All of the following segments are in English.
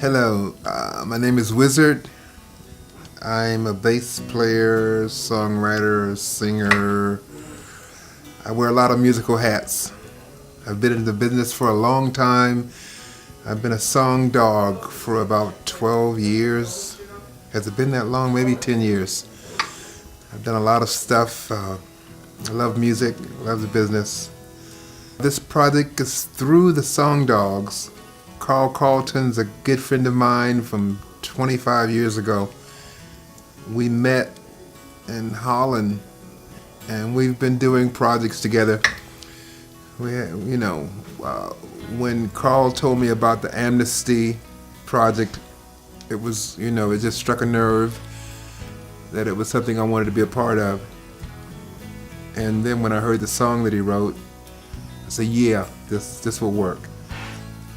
Hello, my name is Wyzard. I'm a bass player, songwriter, singer. I wear a lot of musical hats. I've been in the business for a long time. I've been a song dog for about 12 years. Has it been that long? Maybe 10 years. I've done a lot of stuff. I love music, love the business. This project is through the Song Dogs. Carlton's a good friend of mine from 25 years ago. We met in Holland, and we've been doing projects together. When Carl told me about the Amnesty project, it was, it just struck a nerve that it was something I wanted to be a part of. And then when I heard the song that he wrote, I said, yeah, this will work.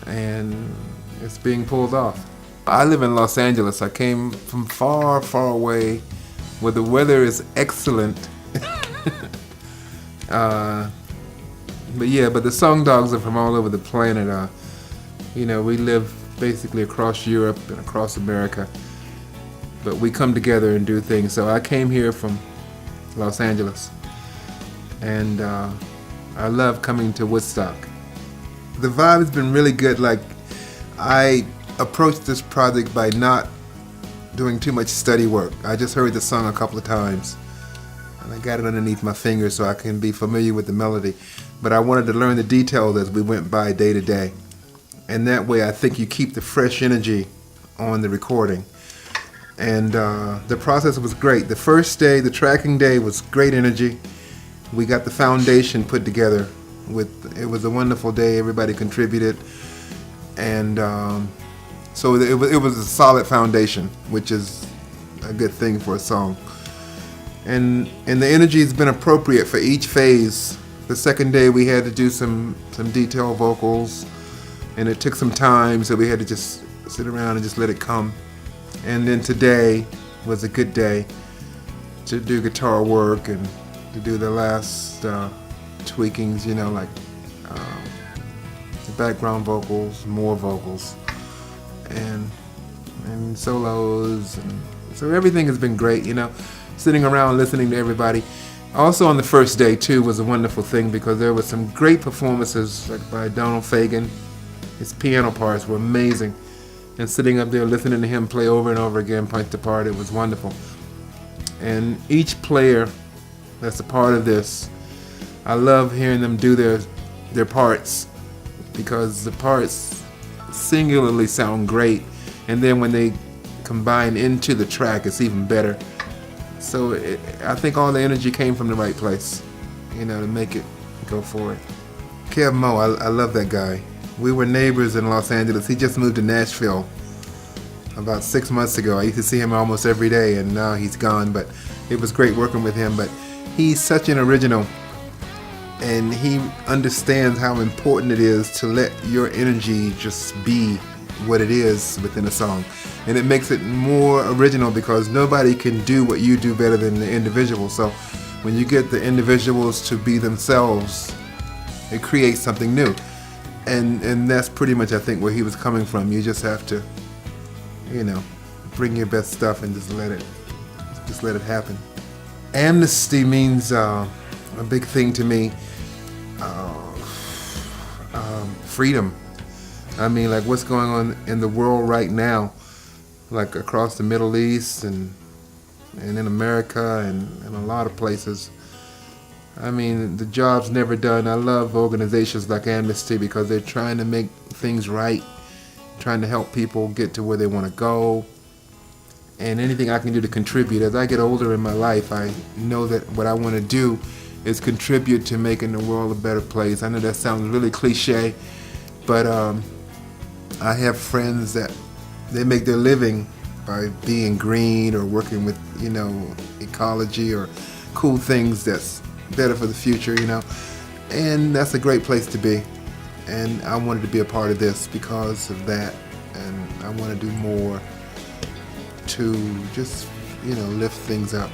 And it's being pulled off. I live in Los Angeles. I came from far, far away where the weather is excellent. But the Song Dogs are from all over the planet. We live basically across Europe and across America. But we come together and do things. So I came here from Los Angeles. And I love coming to Woodstock. The vibe has been really good. Like, I approached this project by not doing too much study work. I just heard the song a couple of times, and I got it underneath my fingers so I can be familiar with the melody. But I wanted to learn the details as we went by day to day. And that way I think you keep the fresh energy on the recording. And the process was great. The first day, the tracking day, was great energy. We got the foundation put together. It was a wonderful day. Everybody contributed, and so it was a solid foundation, which is a good thing for a song. And the energy has been appropriate for each phase. The second day we had to do some detailed vocals, and it took some time, so we had to just sit around and just let it come. And then today was a good day to do guitar work and to do the last tweakings, like the background vocals, more vocals, and solos, and so everything has been great, sitting around listening to everybody. Also on the first day too was a wonderful thing because there were some great performances, like by Donald Fagen. His piano parts were amazing, and sitting up there listening to him play over and over again, punch to part, it was wonderful. And each player that's a part of this, I love hearing them do their parts, because the parts singularly sound great, and then when they combine into the track, it's even better. So I think all the energy came from the right place, to make it go forward. Campbell, I love that guy. We were neighbors in Los Angeles. He just moved to Nashville about 6 months ago. I used to see him almost every day, and now he's gone, but it was great working with him. But he's such an original, and he understands how important it is to let your energy just be what it is within a song. And it makes it more original because nobody can do what you do better than the individual. So when you get the individuals to be themselves, it creates something new. And that's pretty much, I think, where he was coming from. You just have to, bring your best stuff and just let it happen. Amnesty means a big thing to me. Freedom. I mean, like what's going on in the world right now, like across the Middle East and in America and in a lot of places. I mean, the job's never done. I love organizations like Amnesty because they're trying to make things right, trying to help people get to where they want to go. And anything I can do to contribute. As I get older in my life, I know that what I want to do is contribute to making the world a better place. I know that sounds really cliche, but I have friends that they make their living by being green or working with, ecology or cool things that's better for the future, and that's a great place to be. And I wanted to be a part of this because of that, and I want to do more to just, lift things up.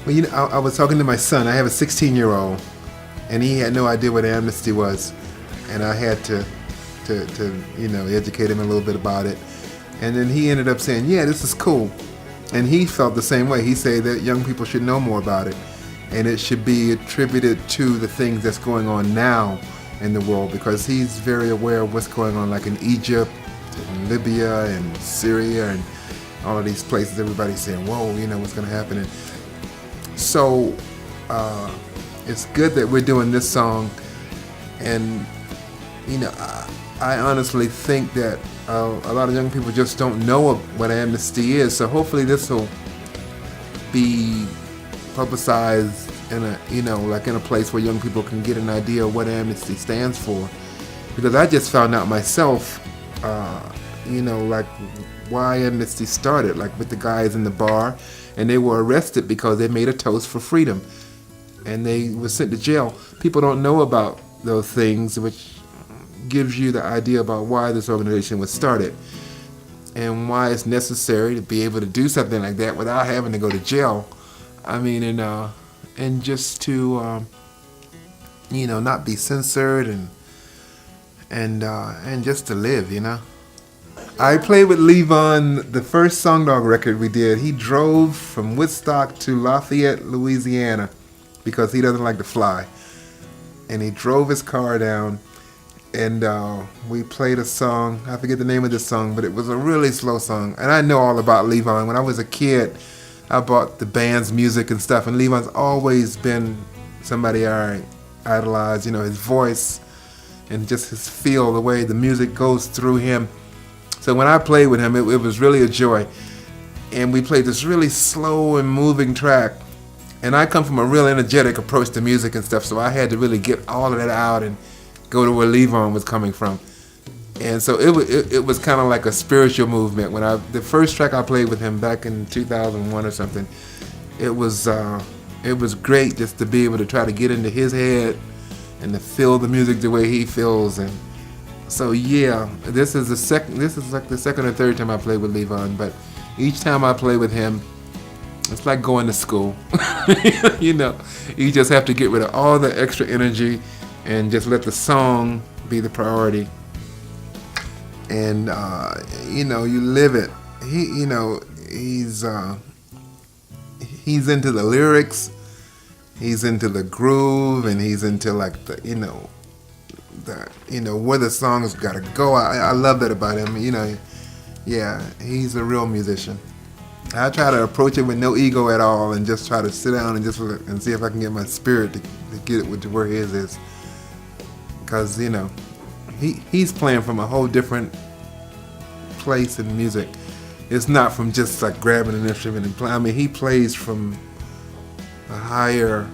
Well, I was talking to my son. I have a 16-year-old, and he had no idea what Amnesty was, and I had to educate him a little bit about it. And then he ended up saying, yeah, this is cool. And he felt the same way. He said that young people should know more about it. And it should be attributed to the things that's going on now in the world, because he's very aware of what's going on, like in Egypt and Libya and Syria and all of these places. Everybody's saying, whoa, what's going to happen. And so it's good that we're doing this song. And, I honestly think that a lot of young people just don't know what Amnesty is. So hopefully this will be publicized in a place where young people can get an idea of what Amnesty stands for. Because I just found out myself, like why Amnesty started, like with the guys in the bar, and they were arrested because they made a toast for freedom, and they were sent to jail. People don't know about those things, which gives you the idea about why this organization was started and why it's necessary to be able to do something like that without having to go to jail. I mean, and just to not be censored and just to live. I played with Levon the first Song Dog record we did. He drove from Woodstock to Lafayette, Louisiana, because he doesn't like to fly, and he drove his car down. And we played a song. I forget the name of this song, but it was a really slow song. And I know all about Levon. When I was a kid, I bought the band's music and stuff. And Levon's always been somebody I idolize. His voice and just his feel, the way the music goes through him. So when I played with him, it was really a joy. And we played this really slow and moving track. And I come from a real energetic approach to music and stuff, so I had to really get all of that out and go to where Levon was coming from. And so it was kind of like a spiritual movement. When the first track I played with him back in 2001 or something, it was great just to be able to try to get into his head and to feel the music the way he feels. And so yeah, this is like the second or third time I played with Levon, but each time I play with him, it's like going to school. You just have to get rid of all the extra energy and just let the song be the priority. And you live it. He's into the lyrics, he's into the groove, and he's into like where the song's gotta go. I love that about him. Yeah, he's a real musician. I try to approach it with no ego at all, and just try to sit down and just and see if I can get my spirit to get it to where his is. Because he's playing from a whole different place in music. It's not from just like grabbing an instrument and playing. I mean, he plays from a higher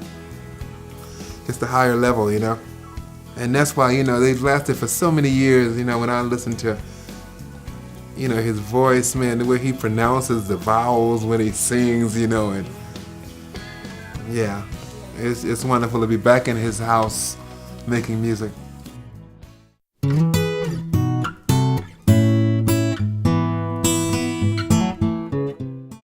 level, and that's why they've lasted for so many years. When I listen to his voice, man, the way he pronounces the vowels when he sings, and yeah, it's wonderful to be back in his house making music.